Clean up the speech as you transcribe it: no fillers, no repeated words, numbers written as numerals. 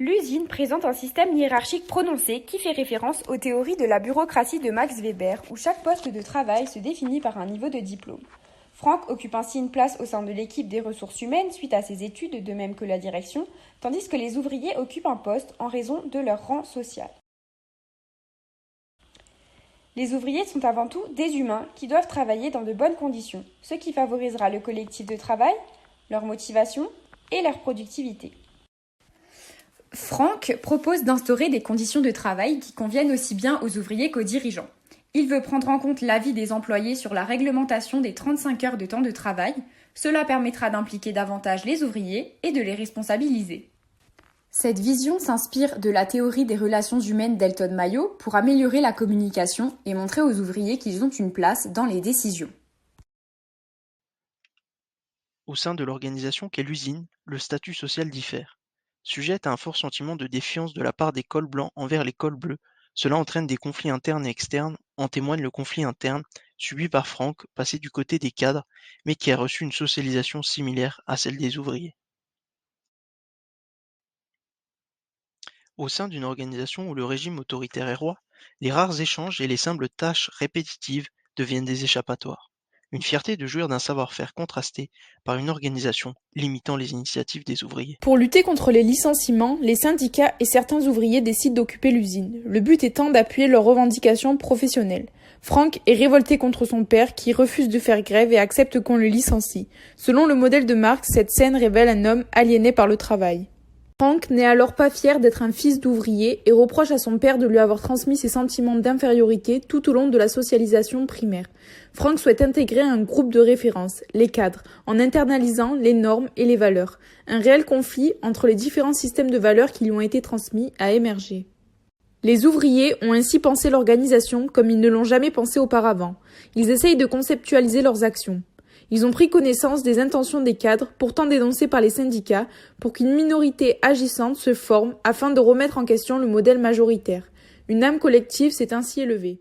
L'usine présente un système hiérarchique prononcé qui fait référence aux théories de la bureaucratie de Max Weber, où chaque poste de travail se définit par un niveau de diplôme. Franck occupe ainsi une place au sein de l'équipe des ressources humaines suite à ses études, de même que la direction, tandis que les ouvriers occupent un poste en raison de leur rang social. Les ouvriers sont avant tout des humains qui doivent travailler dans de bonnes conditions, ce qui favorisera le collectif de travail, leur motivation et leur productivité. Franck propose d'instaurer des conditions de travail qui conviennent aussi bien aux ouvriers qu'aux dirigeants. Il veut prendre en compte l'avis des employés sur la réglementation des 35 heures de temps de travail. Cela permettra d'impliquer davantage les ouvriers et de les responsabiliser. Cette vision s'inspire de la théorie des relations humaines d'Elton Mayo pour améliorer la communication et montrer aux ouvriers qu'ils ont une place dans les décisions. Au sein de l'organisation qu'est l'usine, le statut social diffère. Sujette à un fort sentiment de défiance de la part des cols blancs envers les cols bleus, cela entraîne des conflits internes et externes, en témoigne le conflit interne subi par Franck, passé du côté des cadres, mais qui a reçu une socialisation similaire à celle des ouvriers. Au sein d'une organisation où le régime autoritaire est roi, les rares échanges et les simples tâches répétitives deviennent des échappatoires. Une fierté de jouir d'un savoir-faire contrasté par une organisation limitant les initiatives des ouvriers. Pour lutter contre les licenciements, les syndicats et certains ouvriers décident d'occuper l'usine, le but étant d'appuyer leurs revendications professionnelles. Franck est révolté contre son père qui refuse de faire grève et accepte qu'on le licencie. Selon le modèle de Marx, cette scène révèle un homme aliéné par le travail. Franck n'est alors pas fier d'être un fils d'ouvrier et reproche à son père de lui avoir transmis ses sentiments d'infériorité tout au long de la socialisation primaire. Franck souhaite intégrer un groupe de référence, les cadres, en internalisant les normes et les valeurs. Un réel conflit entre les différents systèmes de valeurs qui lui ont été transmis a émergé. Les ouvriers ont ainsi pensé l'organisation comme ils ne l'ont jamais pensé auparavant. Ils essayent de conceptualiser leurs actions. Ils ont pris connaissance des intentions des cadres, pourtant dénoncées par les syndicats, pour qu'une minorité agissante se forme afin de remettre en question le modèle majoritaire. Une âme collective s'est ainsi élevée.